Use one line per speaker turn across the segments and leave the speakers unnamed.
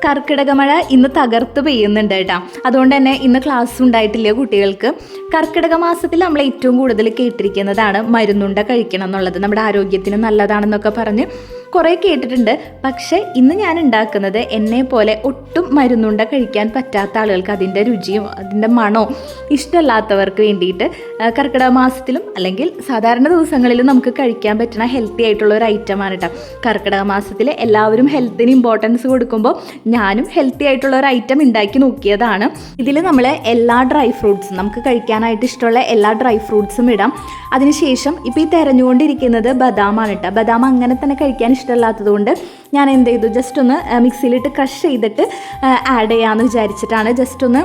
കർക്കിടക മഴ ഇന്ന് തകർത്ത് പെയ്യുന്നുണ്ട് കേട്ടോ. അതുകൊണ്ട് തന്നെ ഇന്ന് ക്ലാസ് ഉണ്ടായിട്ടില്ല കുട്ടികൾക്ക്. കർക്കിടക മാസത്തിൽ നമ്മൾ ഏറ്റവും കൂടുതൽ കേട്ടിരിക്കുന്നതാണ് മരുന്നുണ്ട കഴിക്കണം എന്നുള്ളത്. നമ്മുടെ ആരോഗ്യത്തിന് നല്ലതാണെന്നൊക്കെ പറഞ്ഞ് കുറേ കേട്ടിട്ടുണ്ട്. പക്ഷേ ഇന്ന് ഞാൻ ഉണ്ടാക്കുന്നത് എന്നെ പോലെ ഒട്ടും മരുന്നുണ്ട കഴിക്കാൻ പറ്റാത്ത ആളുകൾക്ക്, അതിൻ്റെ രുചിയും അതിൻ്റെ മണവും ഇഷ്ടമല്ലാത്തവർക്ക് വേണ്ടിയിട്ട് കർക്കിടക മാസത്തിലും അല്ലെങ്കിൽ സാധാരണ ദിവസങ്ങളിലും നമുക്ക് കഴിക്കാൻ പറ്റുന്ന ഹെൽത്തി ആയിട്ടുള്ള ഒരു ഐറ്റമാണ് കേട്ടോ. കർക്കിടക മാസത്തിൽ എല്ലാവരും ഹെൽത്തിന് ഇമ്പോർട്ടൻസ് കൊടുക്കുമ്പോൾ ഞാനും ഹെൽത്തി ആയിട്ടുള്ള ഒരു ഐറ്റം ഉണ്ടാക്കി നോക്കിയതാണ്. ഇതിൽ നമ്മൾ എല്ലാ ഡ്രൈ ഫ്രൂട്ട്സും, നമുക്ക് കഴിക്കാനായിട്ട് ഇഷ്ടമുള്ള എല്ലാ ഡ്രൈ ഫ്രൂട്ട്സും ഇടാം. അതിനുശേഷം ഇപ്പോൾ ഈ തിരഞ്ഞുകൊണ്ടിരിക്കുന്നത് ബദാമാണ് കേട്ടോ. ബദാം അങ്ങനെ തന്നെ കഴിക്കാൻ ഇഷ്ടമല്ലാത്തത് കൊണ്ട് ഞാൻ എന്ത് ചെയ്തു, ജസ്റ്റ് ഒന്ന് മിക്സിയിലിട്ട് ക്രഷ് ചെയ്തിട്ട് ആഡ് ചെയ്യാമെന്ന് വിചാരിച്ചിട്ടാണ് ജസ്റ്റ് ഒന്ന്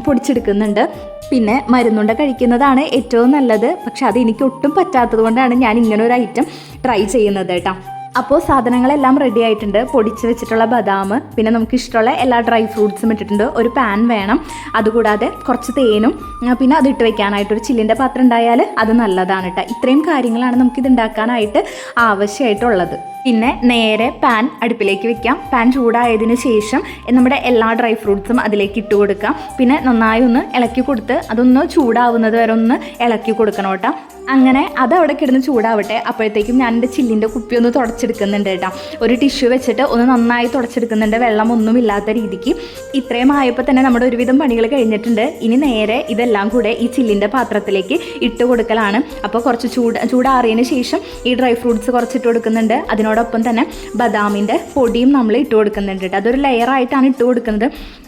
പൊടിച്ചെടുക്കുന്നുണ്ട്. പിന്നെ മരുന്നുണ്ട കഴിക്കുന്നതാണ് ഏറ്റവും നല്ലത്. പക്ഷെ അത് എനിക്ക് ഒട്ടും പറ്റാത്തത് കൊണ്ടാണ് ഞാൻ ഇങ്ങനെ ഒരു ഐറ്റം ട്രൈ ചെയ്യുന്നത് കേട്ടോ. അപ്പോൾ സാധനങ്ങളെല്ലാം റെഡി ആയിട്ടുണ്ട്. പൊടിച്ച് വെച്ചിട്ടുള്ള ബദാം, പിന്നെ നമുക്ക് ഇഷ്ടമുള്ള എല്ലാ ഡ്രൈ ഫ്രൂട്ട്സും ഇട്ടിട്ടുണ്ട്. ഒരു പാൻ വേണം, അതുകൂടാതെ കുറച്ച് തേനും, പിന്നെ അത് ഇട്ട് വെക്കാനായിട്ടൊരു ചില്ലിൻ്റെ പാത്രം ഉണ്ടായാൽ അത് നല്ലതാണ് കേട്ടോ. ഇത്രയും കാര്യങ്ങളാണ് നമുക്കിത് ഉണ്ടാക്കാനായിട്ട് ആവശ്യമായിട്ടുള്ളത്. പിന്നെ നേരെ പാൻ അടുപ്പിലേക്ക് വെക്കാം. പാൻ ചൂടായതിന് ശേഷം നമ്മുടെ എല്ലാ ഡ്രൈ ഫ്രൂട്ട്സും അതിലേക്ക് ഇട്ട് കൊടുക്കാം. പിന്നെ നന്നായി ഒന്ന് ഇളക്കി കൊടുത്ത് അതൊന്ന് ചൂടാവുന്നത് വരെ ഒന്ന് ഇളക്കി കൊടുക്കണം കേട്ടോ. അങ്ങനെ അത് അവിടെ കിടന്ന് ചൂടാവട്ടെ. അപ്പോഴത്തേക്കും ഞാൻ എൻ്റെ ചില്ലിൻ്റെ കുപ്പി ഒന്ന് തുടച്ചെടുക്കുന്നുണ്ട് കേട്ടോ. ഒരു ടിഷ്യൂ വെച്ചിട്ട് ഒന്ന് നന്നായി തുടച്ചെടുക്കുന്നുണ്ട്, വെള്ളമൊന്നും ഇല്ലാത്ത രീതിക്ക്. ഇത്രയും ആയപ്പോൾ തന്നെ നമ്മുടെ ഒരുവിധം പണികൾ കഴിഞ്ഞിട്ടുണ്ട്. ഇനി നേരെ ഇതെല്ലാം കൂടെ ഈ ചില്ലിൻ്റെ പാത്രത്തിലേക്ക് ഇട്ട് കൊടുക്കലാണ്. അപ്പോൾ കുറച്ച് ചൂടാറിയതിന് ശേഷം ഈ ഡ്രൈ ഫ്രൂട്ട്സ് കുറച്ചിട്ട് കൊടുക്കുന്നുണ്ട്. അതിനോടൊപ്പം തന്നെ ബദാമിൻ്റെ പൊടിയും നമ്മൾ ഇട്ട് കൊടുക്കുന്നുണ്ട് കേട്ടോ. അതൊരു ലെയറായിട്ടാണ് ഇട്ട് കൊടുക്കുന്നത്.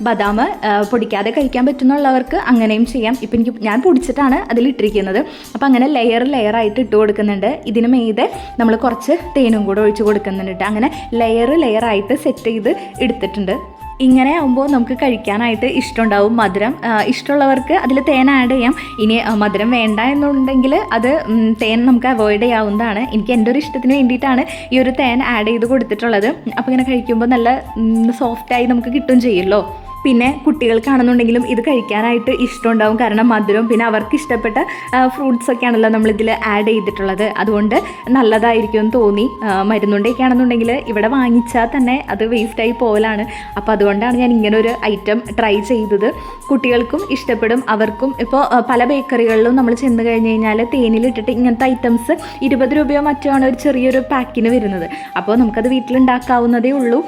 ബദാം പൊടിക്കാതെ കഴിക്കാൻ പറ്റുന്നുള്ളവർക്ക് അങ്ങനെയും ചെയ്യാം. ഇപ്പം ഞാൻ പൊടിച്ചിട്ടാണ് അതിലിട്ടിരിക്കുന്നത്. അപ്പോൾ അങ്ങനെ ലെയറായിട്ട് ഇട്ട് കൊടുക്കുന്നുണ്ട്. ഇതിന് മീതെ നമ്മൾ കുറച്ച് തേനും കൂടെ ഒഴിച്ച് കൊടുക്കുന്നുണ്ട് കേട്ടോ. അങ്ങനെ ലെയറായിട്ട് സെറ്റ് ചെയ്ത് എടുത്തിട്ടുണ്ട്. ഇങ്ങനെ ആകുമ്പോൾ നമുക്ക് കഴിക്കാനായിട്ട് ഇഷ്ടമുണ്ടാവും. മധുരം ഇഷ്ടമുള്ളവർക്ക് അതിൽ തേൻ ആഡ് ചെയ്യാം. ഇനി മധുരം വേണ്ട എന്നുണ്ടെങ്കിൽ അത് തേൻ നമുക്ക് അവോയ്ഡ് ചെയ്യാവുന്നതാണ്. എനിക്ക് എൻ്റെ ഒരു ഇഷ്ടത്തിന് വേണ്ടിയിട്ടാണ് ഈ ഒരു തേൻ ആഡ് ചെയ്ത് കൊടുത്തിട്ടുള്ളത്. അപ്പോൾ ഇങ്ങനെ കഴിക്കുമ്പോൾ നല്ല സോഫ്റ്റായി നമുക്ക് കിട്ടും ചെയ്യുമല്ലോ. പിന്നെ കുട്ടികൾക്കാണെന്നുണ്ടെങ്കിലും ഇത് കഴിക്കാനായിട്ട് ഇഷ്ടമുണ്ടാവും. കാരണം മധുരം, പിന്നെ അവർക്ക് ഇഷ്ടപ്പെട്ട ഫ്രൂട്ട്സൊക്കെ ആണല്ലോ നമ്മളിതിൽ ആഡ് ചെയ്തിട്ടുള്ളത്. അതുകൊണ്ട് നല്ലതായിരിക്കും എന്ന് തോന്നി. മരുന്നുണ്ടൊക്കെ ആണെന്നുണ്ടെങ്കിൽ ഇവിടെ വാങ്ങിച്ചാൽ തന്നെ അത് വേസ്റ്റായി പോകലാണ്. അപ്പോൾ അതുകൊണ്ടാണ് ഞാൻ ഇങ്ങനെ ഒരു ഐറ്റം ട്രൈ ചെയ്തത്. കുട്ടികൾക്കും ഇഷ്ടപ്പെടും. അവർക്കും ഇപ്പോൾ പല ബേക്കറികളിലും നമ്മൾ ചെന്ന് കഴിഞ്ഞ് കഴിഞ്ഞാൽ തേനിലിട്ടിട്ട് ഇങ്ങനത്തെ ഐറ്റംസ് 20 രൂപയോ മറ്റോ ആണ് ഒരു ചെറിയൊരു പാക്കിന് വരുന്നത്. അപ്പോൾ നമുക്കത് വീട്ടിലുണ്ടാക്കാവുന്നതേ ഉള്ളൂ.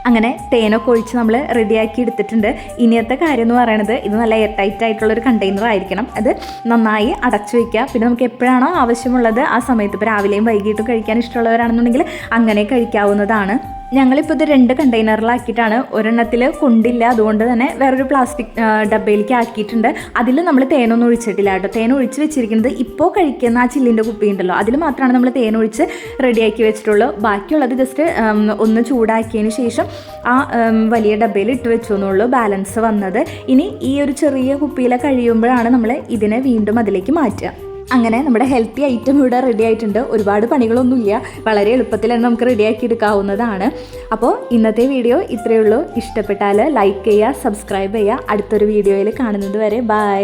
അങ്ങനെ തേനൊക്കെ ഒഴിച്ച് നമ്മൾ റെഡിയാക്കി എടുത്തിട്ടുണ്ട്. ഇനിയത്തെ കാര്യം എന്ന് പറയുന്നത്, ഇത് നല്ല എയർ ടൈറ്റ് ആയിട്ടുള്ളൊരു കണ്ടെയ്നർ ആയിരിക്കണം. അത് നന്നായി അടച്ചു വയ്ക്കുക. പിന്നെ നമുക്ക് എപ്പോഴാണോ ആവശ്യമുള്ളത് ആ സമയത്ത്, ഇപ്പോൾ രാവിലെയും വൈകിട്ടും കഴിക്കാൻ ഇഷ്ടമുള്ളവരാണെന്നുണ്ടെങ്കിൽ അങ്ങനെ കഴിക്കാവുന്നതാണ്. ഞങ്ങളിപ്പോൾ ഇത് 2 കണ്ടെയ്നറിലാക്കിയിട്ടാണ്. ഒരെണ്ണത്തിൽ കൊണ്ടില്ല, അതുകൊണ്ട് തന്നെ വേറൊരു പ്ലാസ്റ്റിക് ഡബ്ബയിലേക്ക് ആക്കിയിട്ടുണ്ട്. അതിൽ നമ്മൾ തേനൊന്നും ഒഴിച്ചിട്ടില്ല കേട്ടോ. തേൻ ഒഴിച്ച് വെച്ചിരിക്കുന്നത് ഇപ്പോൾ കഴിക്കുന്ന ആ ചില്ലിൻ്റെ കുപ്പി ഉണ്ടല്ലോ, അതിൽ മാത്രമാണ് നമ്മൾ തേൻ ഒഴിച്ച് റെഡിയാക്കി വെച്ചിട്ടുള്ളൂ. ബാക്കിയുള്ളത് ജസ്റ്റ് ഒന്ന് ചൂടാക്കിയതിന് ശേഷം ആ വലിയ ഡബ്ബയിൽ ഇട്ട് വെച്ചു എന്നുള്ളൂ ബാലൻസ് വന്നത്. ഇനി ഈ ഒരു ചെറിയ കുപ്പിയിൽ കഴിയുമ്പോഴാണ് നമ്മൾ ഇതിനെ വീണ്ടും അതിലേക്ക് മാറ്റുക. അങ്ങനെ നമ്മുടെ ഹെൽത്തി ഐറ്റം ഇവിടെ റെഡി ആയിട്ടുണ്ട്. ഒരുപാട് പണികളൊന്നുമില്ല, വളരെ എളുപ്പത്തിൽ തന്നെ നമുക്ക് റെഡിയാക്കി എടുക്കാവുന്നതാണ്. അപ്പോൾ ഇന്നത്തെ വീഡിയോ ഇത്രയേ ഉള്ളൂ. ഇഷ്ടപ്പെട്ടാൽ ലൈക്ക് ചെയ്യുക, സബ്സ്ക്രൈബ് ചെയ്യുക. അടുത്തൊരു വീഡിയോയിൽ കാണുന്നത് വരെ ബൈ.